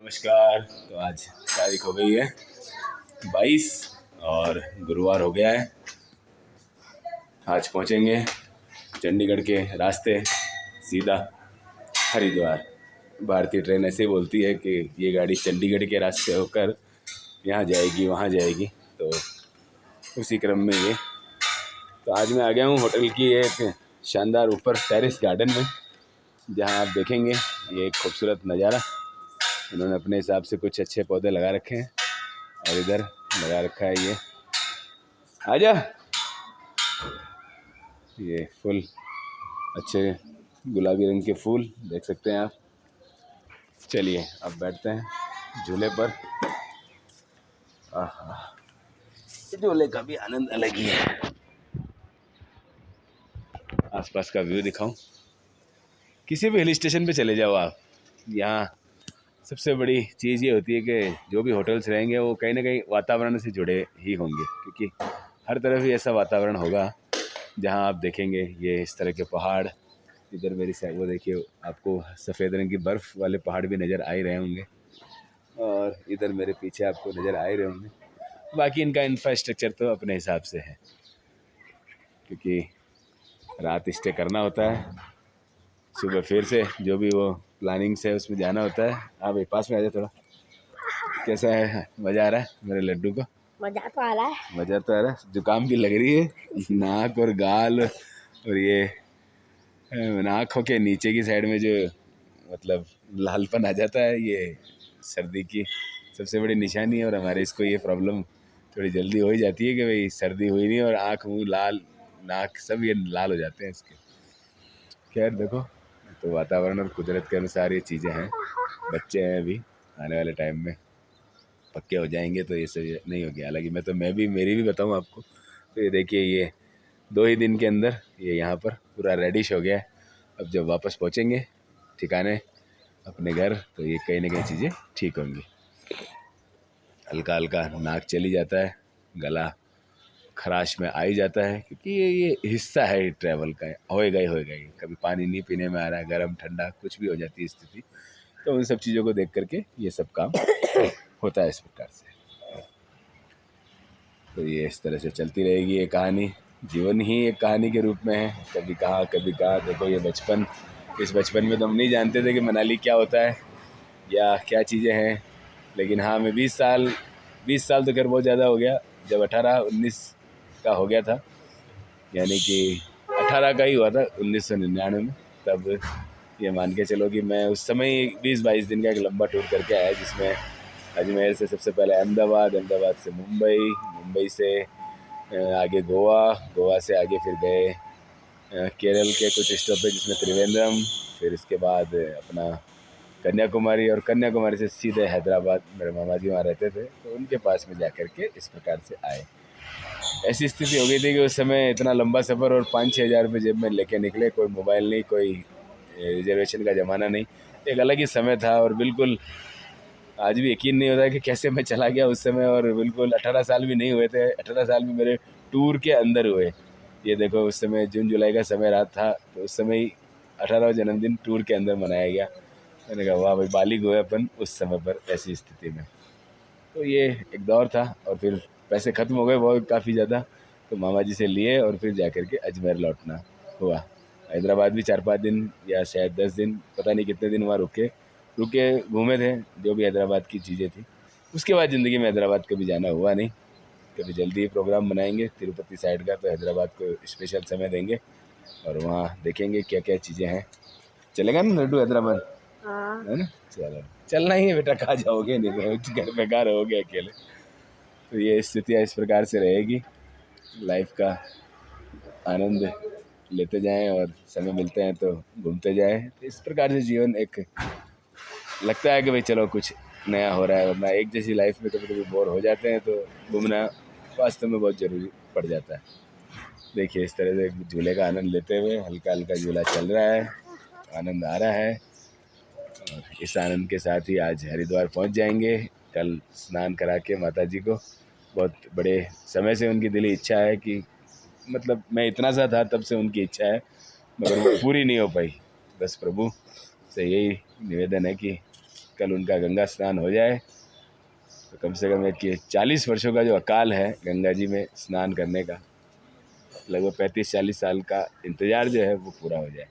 नमस्कार। तो आज तारीख हो गई है 22 और गुरुवार हो गया है। आज पहुंचेंगे चंडीगढ़ के रास्ते सीधा हरिद्वार। भारतीय ट्रेन ऐसे ही बोलती है कि ये गाड़ी चंडीगढ़ के रास्ते होकर यहाँ जाएगी वहाँ जाएगी, तो उसी क्रम में ये। तो आज मैं आ गया हूँ होटल की एक शानदार ऊपर टेरेस गार्डन में, जहाँ आप देखेंगे ये एक खूबसूरत नज़ारा। इन्होंने अपने हिसाब से कुछ अच्छे पौधे लगा रखे हैं और इधर लगा रखा है ये आजा, ये फूल अच्छे गुलाबी रंग के फूल देख सकते हैं आप। चलिए अब बैठते हैं झूले पर। आहा, झूले का भी आनंद अलग ही है। आसपास का व्यू दिखाऊं। किसी भी हिल स्टेशन पे चले जाओ आप, यहाँ सबसे बड़ी चीज़ ये होती है कि जो भी होटल्स रहेंगे वो कहीं ना कहीं वातावरण से जुड़े ही होंगे, क्योंकि हर तरफ ही ऐसा वातावरण होगा जहाँ आप देखेंगे ये इस तरह के पहाड़। इधर मेरी साइड वो देखिए, आपको सफ़ेद रंग की बर्फ़ वाले पहाड़ भी नज़र आ ही रहे होंगे, और इधर मेरे पीछे आपको नज़र आ ही रहे होंगे। बाकी इनका इंफ्रास्ट्रक्चर तो अपने हिसाब से है, क्योंकि रात स्टे करना होता है, सुबह फिर से जो भी वो प्लानिंग से उसमें जाना होता है। आप एक पास में आ जाए थोड़ा। कैसा है, मज़ा आ रहा है मेरे लड्डू को? मजा तो आ रहा है। मज़ा तो आ रहा है। जुकाम भी लग रही है, नाक और गाल और ये आँखों के नीचे की साइड में जो मतलब लालपन आ जाता है, ये सर्दी की सबसे बड़ी निशानी है। और हमारे इसको ये प्रॉब्लम थोड़ी जल्दी हो ही जाती है कि भाई सर्दी हुई नहीं और आँख मुँह लाल नाक सब ये लाल हो जाते हैं इसके। खैर देखो, तो वातावरण और कुदरत के अनुसार ये चीज़ें हैं। बच्चे हैं अभी, आने वाले टाइम में पक्के हो जाएंगे तो ये सब नहीं होगी। हालांकि मैं भी मेरी भी बताऊं आपको, तो ये देखिए ये 2 ही दिन के अंदर ये यहाँ पर पूरा रेडिश हो गया है। अब जब वापस पहुँचेंगे ठिकाने अपने घर, तो ये कहीं ना कहीं चीज़ें ठीक होंगी। हल्का हल्का नाक चली जाता है, गला खराश में आ ही जाता है, क्योंकि ये हिस्सा है ट्रैवल का। होएगा ही कभी पानी नहीं पीने में आ रहा है, गर्म ठंडा कुछ भी हो जाती है स्थिति, तो उन सब चीज़ों को देख करके ये सब काम होता है इस प्रकार से। तो ये इस तरह से चलती रहेगी ये कहानी। जीवन ही एक कहानी के रूप में है, कभी कहाँ कभी कहाँ। देखो ये बचपन, इस बचपन में तो हम नहीं जानते थे कि मनाली क्या होता है या क्या चीज़ें हैं। लेकिन हाँ, मैं 20 साल तो खैर बहुत ज़्यादा हो गया, जब 18-19 का हो गया था, यानी कि 18 का ही हुआ था 1999 में। तब ये मान के चलो कि मैं उस समय 20-22 दिन का एक लंबा टूर करके आया, जिसमें अजमेर से सबसे पहले अहमदाबाद, अहमदाबाद से मुंबई, मुंबई से आगे गोवा, गोवा से आगे फिर गए केरल के कुछ स्टॉपेज जिसमें त्रिवेंद्रम, फिर इसके बाद अपना कन्याकुमारी, और कन्याकुमारी से सीधे हैदराबाद। मेरे मामा जी वहाँ रहते थे, तो उनके पास में जा कर के इस प्रकार से आए। ऐसी स्थिति हो गई थी कि उस समय इतना लंबा सफ़र और 5-6 हज़ार रुपये जेब में लेके निकले। कोई मोबाइल नहीं, कोई रिजर्वेशन का ज़माना नहीं, एक अलग ही समय था। और बिल्कुल आज भी यकीन नहीं होता है कि कैसे मैं चला गया उस समय। और बिल्कुल 18 साल भी नहीं हुए थे, 18 साल भी मेरे टूर के अंदर हुए। ये देखो उस समय जून जुलाई का समय रात था, तो उस समय ही 18वां जन्मदिन टूर के अंदर मनाया गया। मैंने कहा वाह भाई, बालिग हुए अपन उस समय पर ऐसी स्थिति में। तो ये एक दौर था। और फिर पैसे ख़त्म हो गए बहुत काफ़ी ज़्यादा, तो मामा जी से लिए और फिर जा कर के अजमेर लौटना हुआ। हैदराबाद भी 4-5 दिन या शायद 10 दिन, पता नहीं कितने दिन वहाँ रुके घूमे थे, जो भी हैदराबाद की चीज़ें थी। उसके बाद ज़िंदगी में हैदराबाद कभी जाना हुआ नहीं। कभी जल्दी ही प्रोग्राम बनाएंगे तिरुपति साइड का, तो हैदराबाद को स्पेशल समय देंगे और वहाँ देखेंगे क्या क्या चीज़ें हैं। चलेगा ना लड्डू हैदराबाद? हाँ। है ना? चलो, चलना ही है बेटा, कहाँ जाओगे, नहीं तो घर बेकार रहोगे अकेले। तो ये स्थितियाँ इस प्रकार से रहेगी। लाइफ का आनंद लेते जाएं और समय मिलते हैं तो घूमते जाएं। तो इस प्रकार से जीवन एक लगता है कि भाई चलो कुछ नया हो रहा है, वरना एक जैसी लाइफ में कभी कभी बोर हो जाते हैं, तो घूमना वास्तव में बहुत ज़रूरी पड़ जाता है। देखिए इस तरह से झूले का आनंद लेते हुए हल्का हल्का झूला चल रहा है, आनंद आ रहा है। और इस आनंद के साथ ही आज हरिद्वार पहुंच जाएंगे। कल स्नान करा के माता जी को, बहुत बड़े समय से उनकी दिली इच्छा है कि, मतलब मैं इतना सा था तब से उनकी इच्छा है, मगर वो पूरी नहीं हो पाई। बस प्रभु से यही निवेदन है कि कल उनका गंगा स्नान हो जाए तो कम से कम एक 40 वर्षों का जो अकाल है गंगा जी में स्नान करने का, लगभग 35-40 साल का इंतज़ार जो है वो पूरा हो जाए।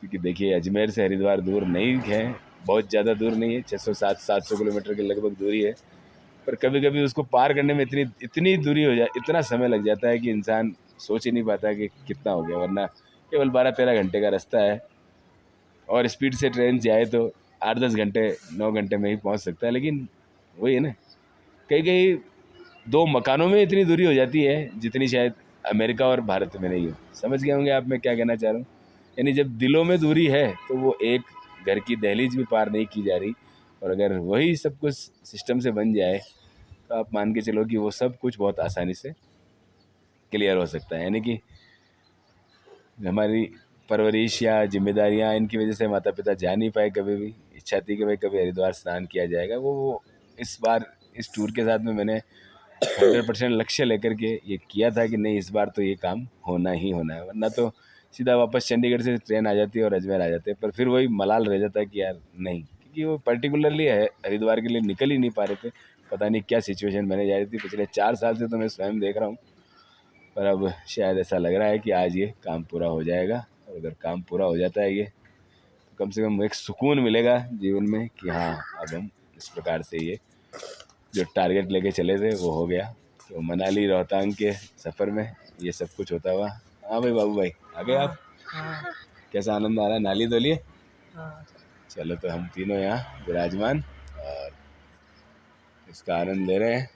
क्योंकि देखिए अजमेर से हरिद्वार दूर नहीं है, बहुत ज़्यादा दूर नहीं है, 600-700 किलोमीटर के लगभग दूरी है, पर कभी कभी उसको पार करने में इतनी इतनी दूरी हो जाए, इतना समय लग जाता है कि इंसान सोच ही नहीं पाता कि कितना हो गया। वरना केवल 12-13 घंटे का रास्ता है और स्पीड से ट्रेन जाए तो 8-10 घंटे 9 घंटे में ही पहुंच सकता है। लेकिन वही है ना, कहीं कहीं 2 मकानों में इतनी दूरी हो जाती है जितनी शायद अमेरिका और भारत में नहीं हो। समझ गए होंगे आप मैं क्या कहना चाह रहा हूँ। यानी जब दिलों में दूरी है तो वो एक घर की दहलीज भी पार नहीं की जा रही, और अगर वही सब कुछ सिस्टम से बन जाए तो आप मान के चलो कि वो सब कुछ बहुत आसानी से क्लियर हो सकता है। यानी कि हमारी परवरिश या जिम्मेदारियाँ इनकी वजह से माता पिता जा नहीं पाए, कभी भी इच्छा थी कि भाई कभी हरिद्वार स्नान किया जाएगा। वो इस बार इस टूर के साथ में मैंने 100% लक्ष्य लेकर के ये किया था कि नहीं इस बार तो ये काम होना ही होना है, वरना तो सीधा वापस चंडीगढ़ से ट्रेन आ जाती है और अजमेर आ जाते हैं। पर फिर वही मलाल रह जाता है कि यार नहीं, क्योंकि वो पर्टिकुलरली हरिद्वार के लिए निकल ही नहीं पा रहे थे। पता नहीं क्या सिचुएशन बने जा रही थी, पिछले 4 साल से तो मैं स्वयं देख रहा हूँ। पर अब शायद ऐसा लग रहा है कि आज ये काम पूरा हो जाएगा, और अगर काम पूरा हो जाता है ये तो कम से कम एक सुकून मिलेगा जीवन में कि हाँ अब हम इस प्रकार से ये जो टारगेट लेके चले थे वो हो गया। तो मनाली रोहतांग के सफ़र में ये सब कुछ होता हुआ। हाँ भाई बाबू भाई आ गए आप? हाँ कैसा आनंद आ रहा है, नाली धोलिए। हाँ चलो तो हम तीनों यहाँ विराजमान और इसका आनंद ले रहे हैं।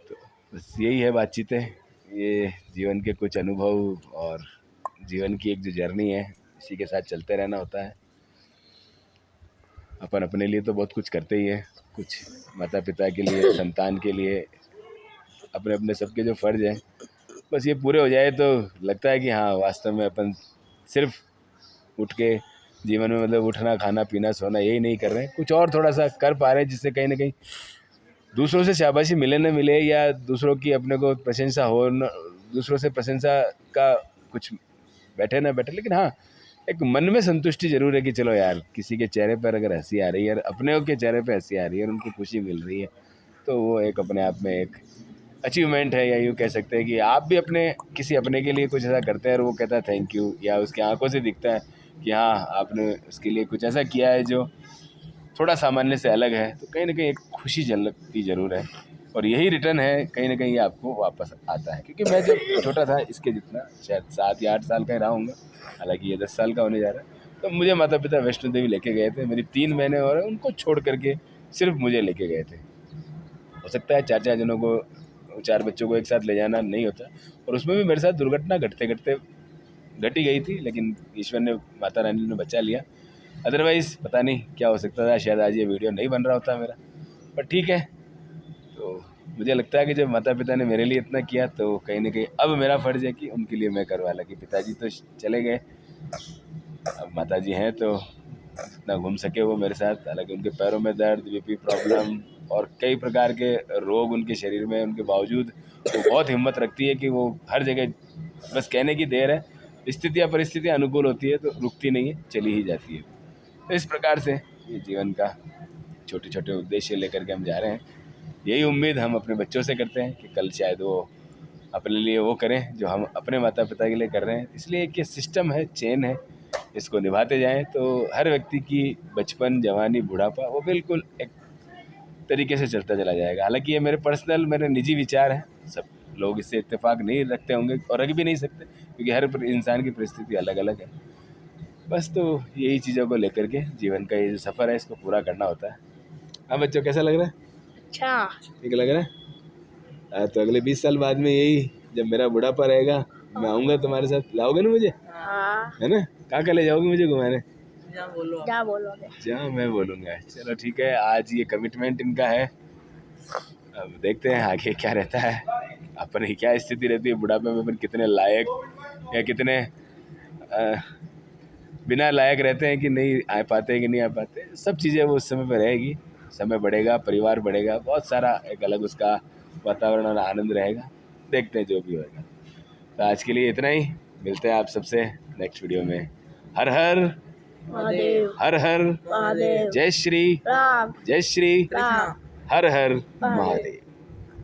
तो बस यही है बातचीतें, ये जीवन के कुछ अनुभव और जीवन की एक जो जर्नी है इसी के साथ चलते रहना होता है। अपन अपने लिए तो बहुत कुछ करते ही हैं, कुछ माता पिता के लिए, संतान के लिए, अपने अपने सबके जो फ़र्ज़ हैं बस ये पूरे हो जाए तो लगता है कि हाँ वास्तव में अपन सिर्फ उठ के जीवन में मतलब उठना खाना पीना सोना यही नहीं कर रहे हैं, कुछ और थोड़ा सा कर पा रहे हैं जिससे कहीं ना कहीं दूसरों से शाबाशी मिले न मिले या दूसरों की अपने को प्रशंसा हो न, दूसरों से प्रशंसा का कुछ बैठे ना बैठे, लेकिन हाँ एक मन में संतुष्टि जरूर है कि चलो यार किसी के चेहरे पर अगर हंसी आ रही है, अपने के चेहरे पर हंसी आ रही है और उनको खुशी मिल रही है, तो वो एक अपने आप में एक अचीवमेंट है। या यूँ कह सकते हैं कि आप भी अपने किसी अपने के लिए कुछ ऐसा करते हैं और वो कहता है थैंक यू, या उसकी आंखों से दिखता है कि हाँ आपने उसके लिए कुछ ऐसा किया है जो थोड़ा सामान्य से अलग है, तो कहीं ना कहीं एक खुशी झलकती ज़रूर है। और यही रिटर्न है कहीं ना कहीं आपको वापस आता है। क्योंकि मैं जब छोटा था इसके जितना शायद 7 या 8 साल का ही रहा हूँगा, हालांकि ये 10 साल का होने जा रहा है, तो मुझे माता पिता वैष्णो देवी लेके गए थे। मेरी 3 बहनें और उनको छोड़ करके सिर्फ मुझे लेके गए थे। हो सकता है 4 जनों को 4 बच्चों को एक साथ ले जाना नहीं होता, और उसमें भी मेरे साथ दुर्घटना घटते घटते घट ही गई थी, लेकिन ईश्वर ने, माता रानी ने बचा लिया। अदरवाइज़ पता नहीं क्या हो सकता था, शायद आज ये वीडियो नहीं बन रहा होता मेरा। पर ठीक है, तो मुझे लगता है कि जब माता पिता ने मेरे लिए इतना किया तो कहीं ना कहीं अब मेरा फ़र्ज़ है कि उनके लिए मैं करवा ला। कि पिताजी तो चले गए, अब माता जी हैं तो जितना घूम सके वो मेरे साथ। हालांकि उनके पैरों में दर्द, बीपी प्रॉब्लम और कई प्रकार के रोग उनके शरीर में, उनके बावजूद वो बहुत हिम्मत रखती है कि वो हर जगह, बस कहने की देर है, स्थितियाँ परिस्थितियाँ अनुकूल होती है तो रुकती नहीं है, चली ही जाती है। तो इस प्रकार से ये जीवन का छोटे छोटे उद्देश्य लेकर के हम जा रहे हैं। यही उम्मीद हम अपने बच्चों से करते हैं कि कल शायद वो अपने लिए वो करें जो हम अपने माता पिता के लिए कर रहे हैं। इसलिए एक ये सिस्टम है, चेन है, इसको निभाते जाएं तो हर व्यक्ति की बचपन, जवानी, बुढ़ापा वो बिल्कुल एक तरीके से चलता चला जाएगा। हालांकि ये मेरे निजी विचार हैं, सब लोग इससे इत्तेफाक नहीं रखते होंगे और रख भी नहीं सकते, क्योंकि हर इंसान की परिस्थिति अलग अलग है। बस तो यही चीज़ों को लेकर के जीवन का ये जो सफ़र है इसको पूरा करना होता है। हाँ बच्चों, कैसा लग रहा है? अच्छा ठीक लग रहा है? तो अगले 20 साल बाद में यही जब मेरा बुढ़ापा रहेगा मैं आऊँगा तुम्हारे साथ, लाओगे ना मुझे, हाँ है ना? कहाँ ले जाओगे मुझे घुमाने? क्या बोलोगे? जहाँ मैं बोलूँगा। चलो ठीक है, आज ये कमिटमेंट इनका है, अब देखते हैं आगे क्या रहता है, अपनी क्या स्थिति रहती है बुढ़ापे में, अपन कितने लायक या कितने बिना लायक रहते हैं कि नहीं आ पाते हैं कि नहीं आ पाते। सब चीज़ें वो उस समय पर रहेगी, समय बढ़ेगा, परिवार बढ़ेगा, बहुत सारा एक अलग उसका वातावरण और आनंद रहेगा। देखते हैं जो भी होगा। तो आज के लिए इतना ही, मिलते हैं आप सबसे नेक्स्ट वीडियो में। हर हर महादेव हर हर महादेव जय श्री राम जय श्री राम हर हर महादेव।